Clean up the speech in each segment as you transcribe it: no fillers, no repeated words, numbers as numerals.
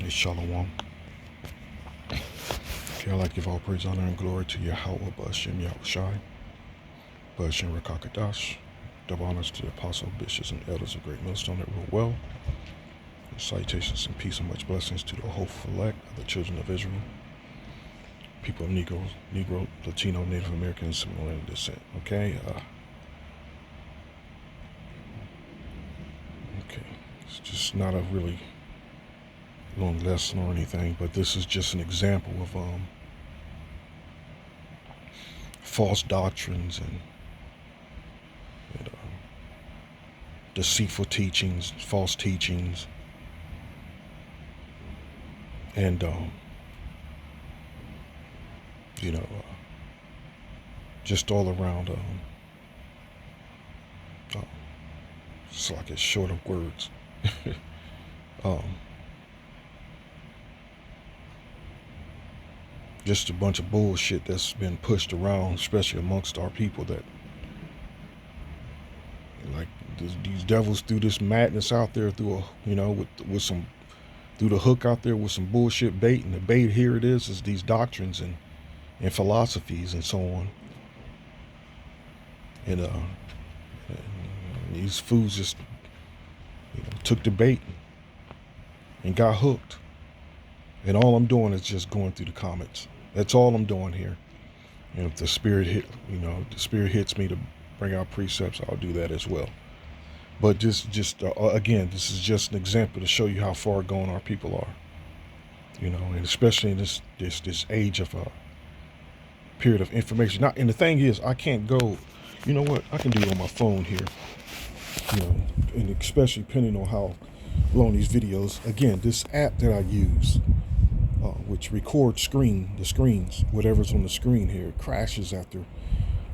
Hey, Shalom. Okay, I'd like to give all praise, honor, and glory to Yahweh, Ba'ashem Yahushai, Ba'ashem Rakakadash. Double honors to the apostle, bishops, and elders of Great Millstone that rule well. And salutations and peace and much blessings to the hopeful elect of the children of Israel, people of Negro, Latino, Native American, and similar descent. Okay, it's just not a really long lesson or anything, but this is just an example of false doctrines and deceitful teachings, false teachings, and just all around. It's like it's short of words. Just a bunch of bullshit that's been pushed around, especially amongst our people, that like these devils threw this madness out there through with some through the hook out there with some bullshit bait, and the bait here it is these doctrines and philosophies and so on, and these fools just took the bait and got hooked. And all I'm doing is just going through the comments. That's all I'm doing here. And if the spirit hits me to bring out precepts, I'll do that as well. But again, this is just an example to show you how far gone our people are. And especially in this age of period of information. Now, and the thing is, I can't go. You know what? I can do it on my phone here. And especially depending on how long these videos. Again, this app that I use, which records the screens, whatever's on the screen here, crashes after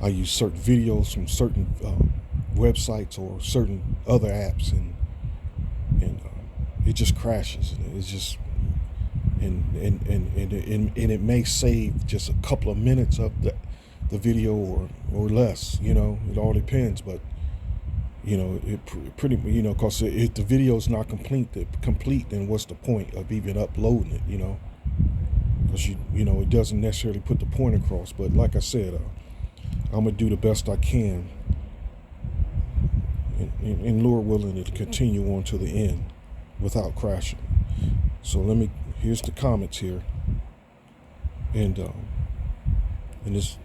I use certain videos from certain websites or certain other apps, and it just crashes, and it's just and it may save just a couple of minutes of the video or less. It all depends, but it pretty because if the video is not complete, then what's the point of even uploading it? Because it doesn't necessarily put the point across. But like I said, I'm gonna do the best I can, and Lord willing, to continue on to the end without crashing. So here's the comments here, and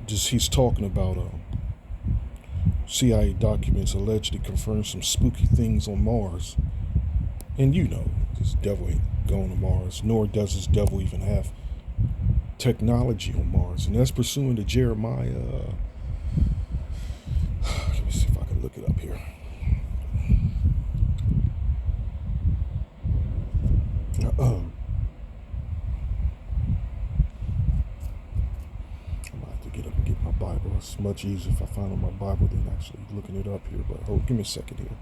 he's talking about CIA documents allegedly confirm some spooky things on Mars. And this devil ain't going to Mars, nor does this devil even have technology on Mars. And that's pursuant to Jeremiah. Let me see if I can look it up here. Bible. It's much easier if I find on my Bible than actually looking it up here. But give me a second here.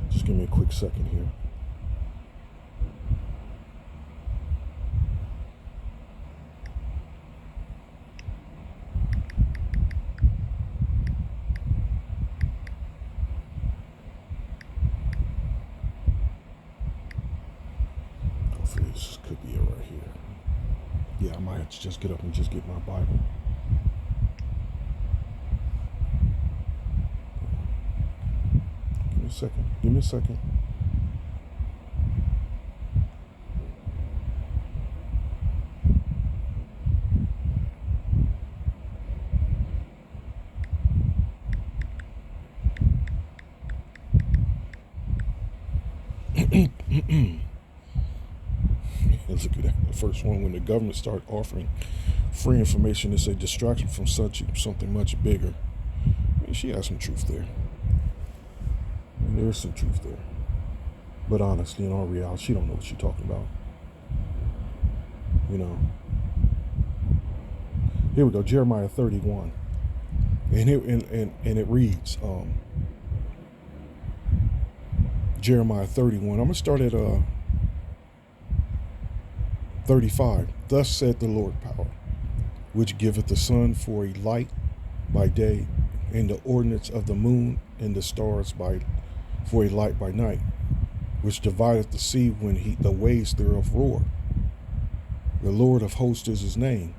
Just give me a quick second here. Hopefully this could be it right here. Yeah, I might have to just get up and just get my Bible. Give me a second. Look at that. The first one, when the government started offering free information, it's a distraction from something much bigger. She has some truth there. There's some truth there. But honestly, in all reality, she don't know what she's talking about. Here we go, Jeremiah 31. And it reads, Jeremiah 31. I'm going to start at 35. Thus said the Lord power, which giveth the sun for a light by day, and the ordinance of the moon and the stars for a light by night, which divideth the sea when the waves thereof roar. The Lord of hosts is his name.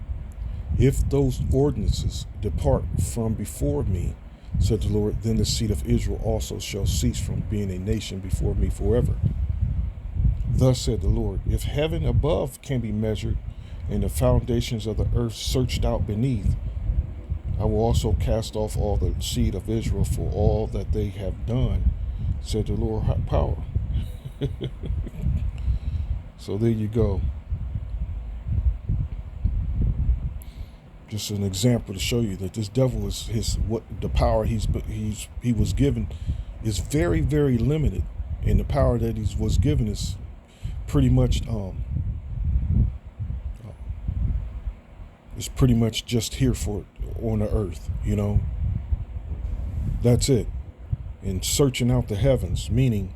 If those ordinances depart from before me, said the Lord, then the seed of Israel also shall cease from being a nation before me forever. Thus said the Lord, if heaven above can be measured and the foundations of the earth searched out beneath, I will also cast off all the seed of Israel for all that they have done, said the Lord power. So there you go. Just an example to show you that this devil is what the power he was given is very, very limited, and the power that he was given is pretty much just here for on the earth, you know. That's it. And searching out the heavens, meaning,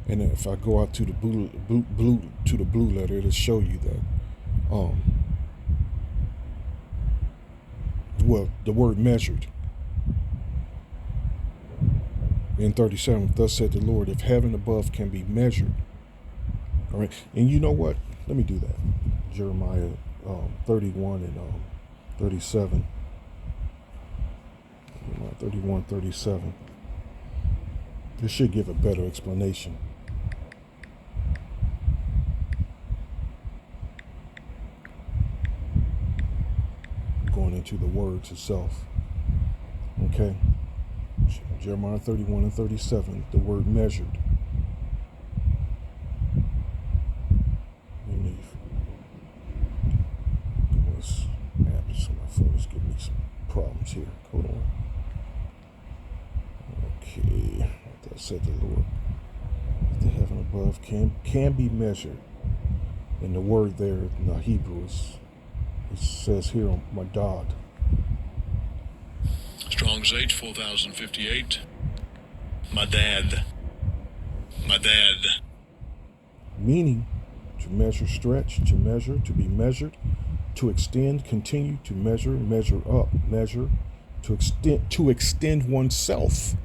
and if I go out to the blue letter, it'll show you that well, the word measured. In 37, thus said the Lord, if heaven above can be measured. All right. And you know what? Let me do that. Jeremiah 31 and 37. 31, 37. This should give a better explanation. Going into the words itself. Okay. Jeremiah 31 and 37, the word measured. This app is on my phone is giving me some problems here. Hold on. Okay. That said the Lord. The heaven above can be measured. And the word there in the Hebrew is, it says here on Madad. Strong's H 4058. Madad. Meaning to measure, stretch, to measure, to be measured, to extend, continue, to measure, measure up, measure, to extend oneself,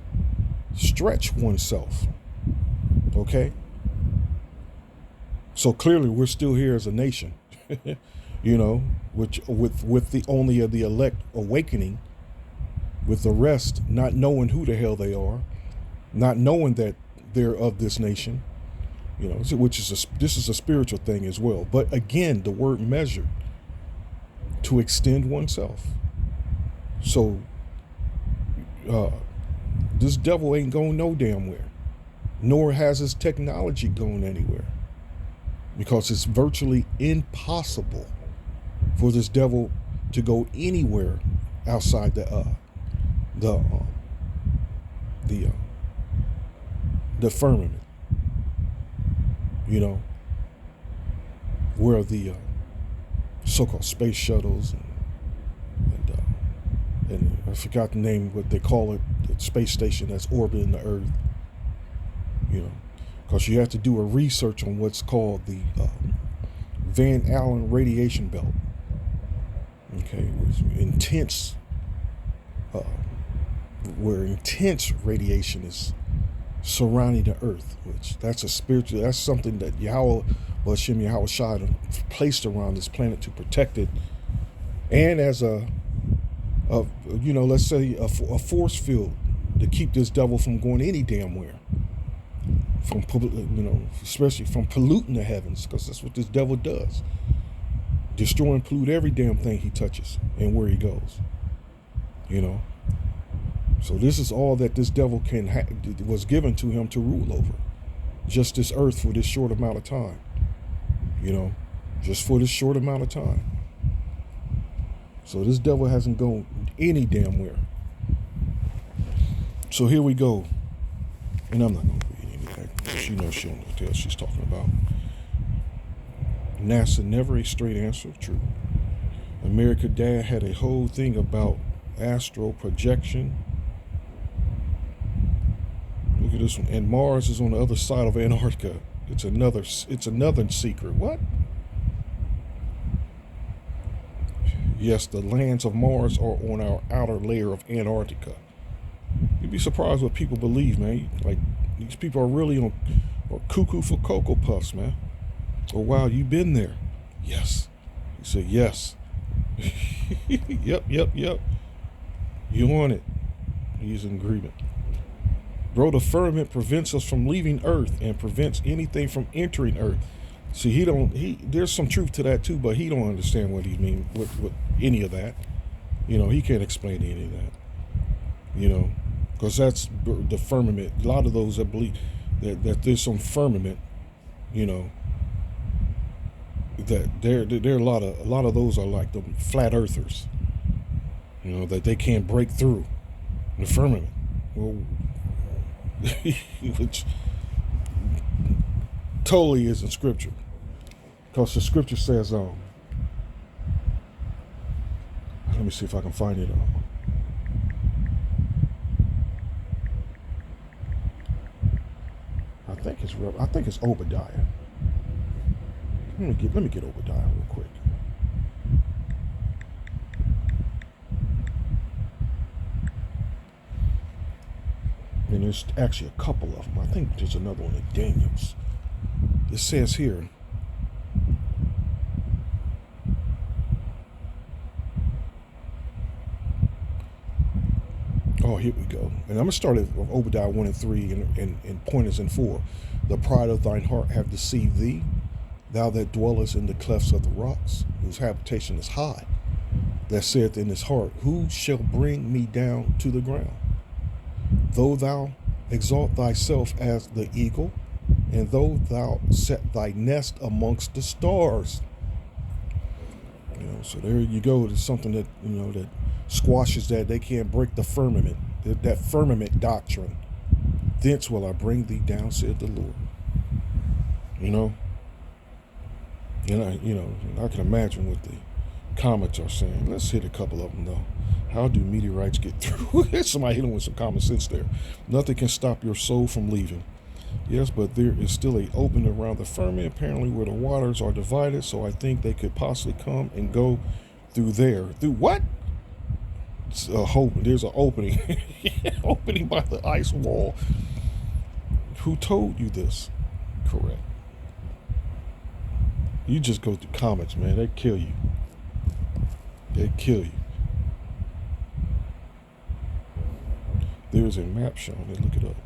stretch oneself. Okay? So clearly we're still here as a nation, you know, which with the only of the elect awakening, with the rest not knowing who the hell they are, not knowing that they're of this nation, you know, which is this is a spiritual thing as well. But again, the word measured, to extend oneself. So this devil ain't going no damn where, nor has his technology going anywhere, because it's virtually impossible for this devil to go anywhere outside the firmament, you know, where the so-called space shuttles and I forgot the name, what they call it, the space station that's orbiting the Earth, you know, because you have to do a research on what's called the Van Allen radiation belt. Okay, where intense radiation is surrounding the earth, which that's something that Yahweh Shai placed around this planet to protect it, and as you know, let's say a force field to keep this devil from going any damn where, from, you know, especially from polluting the heavens, because that's what this devil does. Destroy and pollute every damn thing he touches and where he goes, you know. So this is all that this devil was given to him to rule over, just this earth for this short amount of time, you know, just for this short amount of time. So this devil hasn't gone any damn where. So here we go, and I'm not going to read any of that. She knows she don't know what the hell she's talking about. NASA, never a straight answer. True. America Dad had a whole thing about astral projection. Look at this one. And Mars is on the other side of Antarctica. It's another secret. What? Yes, the lands of Mars are on our outer layer of Antarctica. You'd be surprised what people believe, man. Like, these people are really on cuckoo for Cocoa Puffs, man. Oh, wow, you've been there. Yes, He said, yes. Yep. You on it. He's in agreement. Bro, the firmament prevents us from leaving Earth and prevents anything from entering Earth. See, there's some truth to that too, but he don't understand what he means with any of that. He can't explain any of that. Because that's the firmament. A lot of those that believe that there's some firmament, that there are a lot of those are like the flat earthers, that they can't break through the firmament. Well, which totally isn't scripture, because the scripture says, let me see if I can find it. I think it's Obadiah. Let me get Obadiah real quick. And there's actually a couple of them. I think there's another one in Daniel's. It says here, oh, here we go. And I'm going to start at Obadiah 1 and 3 and pointers in 4. The pride of thine heart have deceived thee, thou that dwellest in the clefts of the rocks, whose habitation is high, that saith in his heart, who shall bring me down to the ground? Though thou exalt thyself as the eagle, and though thou set thy nest amongst the stars. So there you go. There's something that, that squashes that. They can't break the firmament, that firmament doctrine. Thence will I bring thee down, said the Lord. And I can imagine what the comments are saying. Let's hit a couple of them, though. How do meteorites get through? Somebody hit them with some common sense there. Nothing can stop your soul from leaving. Yes, but there is still a opening around the firmament, apparently, where the waters are divided, so I think they could possibly come and go through there. Through what? There's an opening. Opening by the ice wall. Who told you this? Correct. You just go through comments, man. They kill you. They kill you. There's a map showing it. Look it up.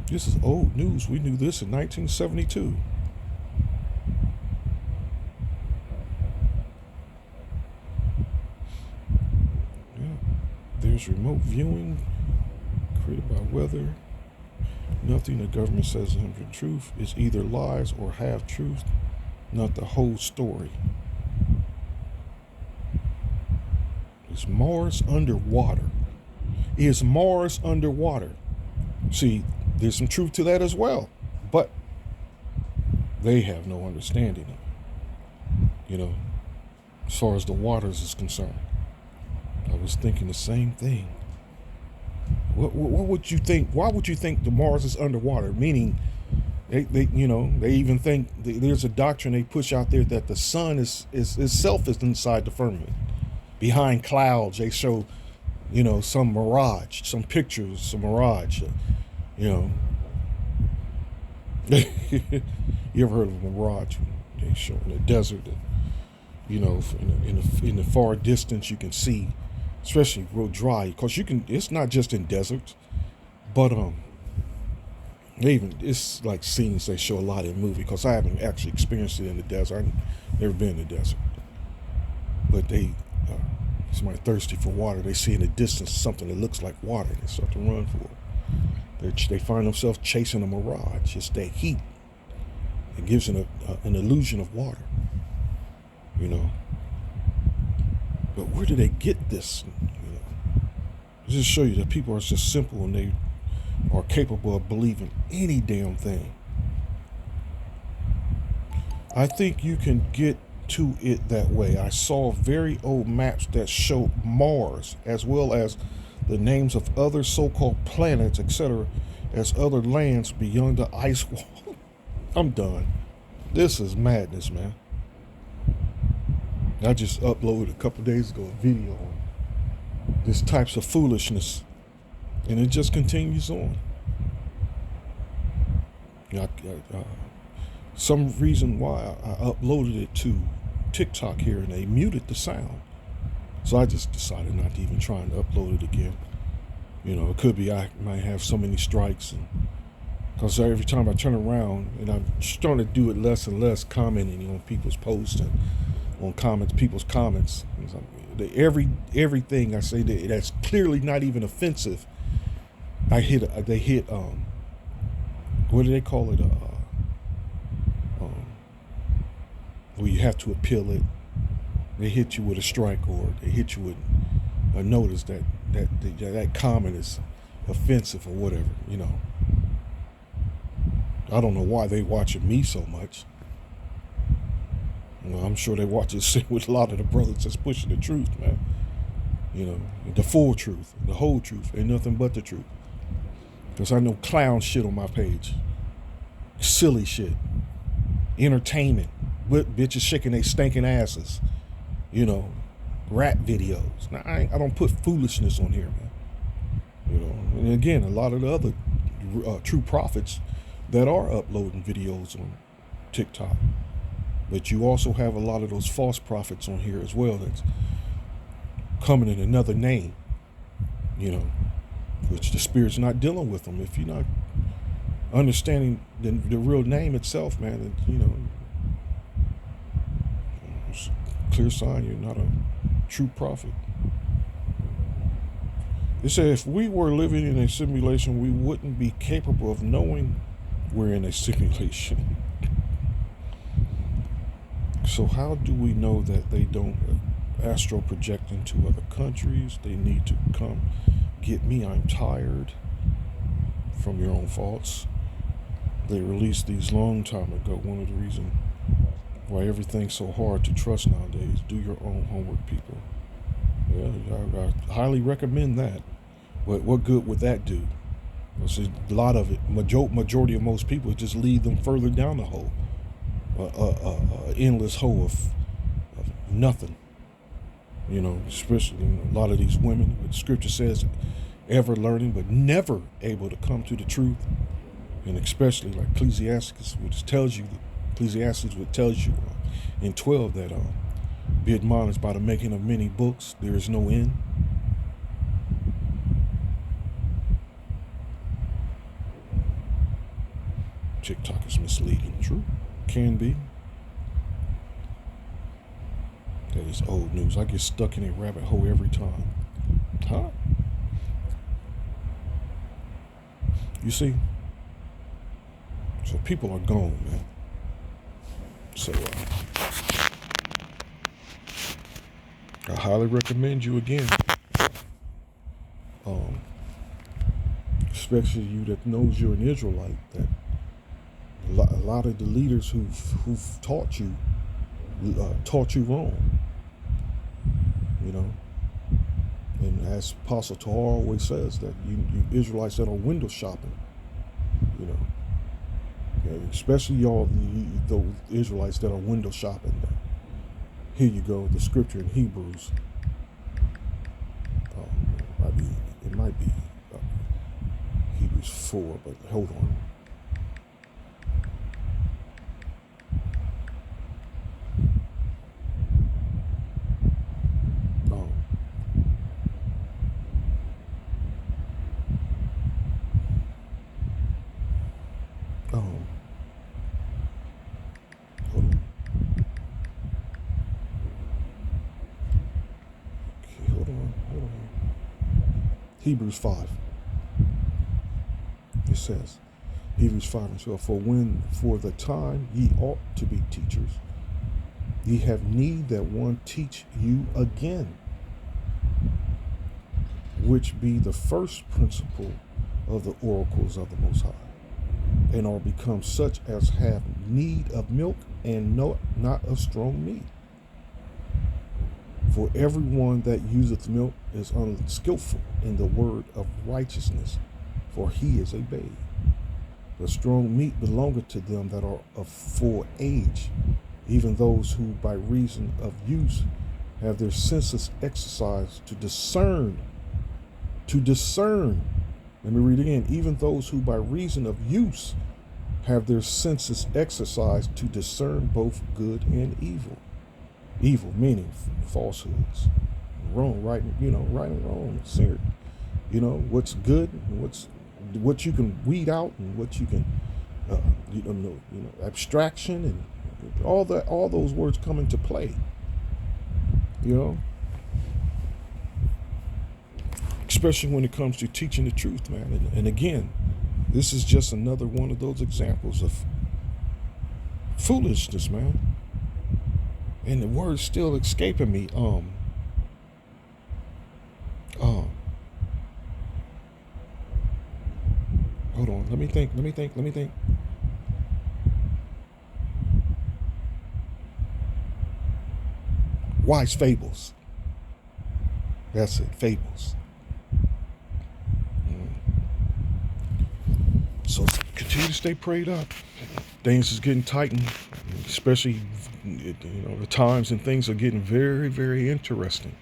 This is old news. We knew this in 1972. Yeah. There's remote viewing created by weather. Nothing the government says is truth is either lies or half truth, not the whole story. Is Mars underwater? Is Mars underwater? See, there's some truth to that as well, but they have no understanding of it, as far as the waters is concerned. I was thinking the same thing. What would you think? Why would you think the Mars is underwater? Meaning, they even think there's a doctrine they push out there that the sun is itself is inside the firmament, behind clouds. They show, some mirage, some pictures, some mirage. You ever heard of a mirage? They show in the desert that, in the far distance you can see, especially real dry, because it's not just in deserts, but it's like scenes they show a lot in movie, because I haven't actually experienced it in the desert. I've never been in the desert, but somebody thirsty for water, they see in the distance something that looks like water, and they start to run for it. They find themselves chasing a mirage. It's that heat. It gives an illusion of water, But where do they get this? Just show you that people are just simple and they are capable of believing any damn thing. I think you can get to it that way. I saw very old maps that show Mars as well as the names of other so-called planets, etc., as other lands beyond the ice wall. I'm done. This is madness, man. I just uploaded a couple days ago a video on this types of foolishness, and it just continues on. Some reason why I uploaded it to TikTok here, and they muted the sound. So I just decided not to even try and upload it again. It could be I might have so many strikes, and because every time I turn around, and I'm starting to do it less and less, commenting on people's posts and on people's comments. Everything I say that's clearly not even offensive, they hit. What do they call it? Where you have to appeal it. They hit you with a strike, or they hit you with a notice that comment is offensive or whatever. I don't know why they watching me so much. Well, I'm sure they watch it with a lot of the brothers that's pushing the truth, man. The full truth, the whole truth, ain't nothing but the truth. Because I know clown shit on my page, silly shit, entertainment, bitches shaking their stinking asses, rap videos. Now I don't put foolishness on here, man. And again, a lot of the other true prophets that are uploading videos on TikTok. But you also have a lot of those false prophets on here as well that's coming in another name, which the Spirit's not dealing with them. If you're not understanding the real name itself, man, it's a clear sign you're not a true prophet. It said if we were living in a simulation, we wouldn't be capable of knowing we're in a simulation. So how do we know that they don't astral project into other countries? They need to come get me. I'm tired. From your own faults. They released these long time ago. One of the reasons why everything's so hard to trust nowadays. Do your own homework, people. Yeah, I highly recommend that. But what good would that do? See, a lot of it, majority of most people, just lead them further down the hole. Endless hole of nothing. Especially a lot of these women. The scripture says, ever learning but never able to come to the truth. And especially like Ecclesiastes, which tells you in 12 that be admonished by the making of many books, there is no end. TikTok is misleading. True. Can be. That is old news. I get stuck in a rabbit hole every time. Huh? You see? So people are gone, man. So I highly recommend you again. Especially you that knows you're an Israelite, that a lot of the leaders who've taught you wrong. And as Apostle Tahar always says, that you Israelites that are window shopping, especially y'all, those Israelites that are window shopping. Here you go, the scripture in Hebrews. It might be Hebrews 4, but hold on. Hebrews 5. It says, Hebrews 5:12, for the time ye ought to be teachers, ye have need that one teach you again, which be the first principle of the oracles of the Most High, and are become such as have need of milk and not of strong meat. For everyone that useth milk is unskillful in the word of righteousness, for he is a babe. The strong meat belongeth to them that are of full age, even those who by reason of use have their senses exercised to discern. Let me read again. Even those who by reason of use have their senses exercised to discern both good and evil. Evil meaning falsehoods. Wrong, right, right and wrong. Sin. What's good, and what you can weed out, and what you can, uh, abstraction, and all those words come into play. You know, especially when it comes to teaching the truth, man. And again, this is just another one of those examples of foolishness, man. And the word's still escaping me. Hold on. Let me think. Wise fables. That's it. Fables. So continue to stay prayed up. Things is getting tightened, especially the times and things are getting very, very interesting.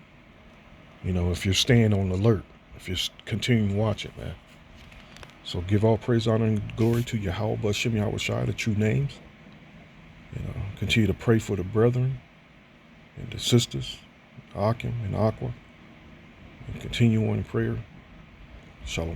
If you're staying on alert, if you're continuing watching, man. So give all praise, honor, and glory to Yahweh, Bashem, Yahweh Shai, the true names. Continue to pray for the brethren and the sisters, Akim and Aqua, and continue on in prayer. Shalom.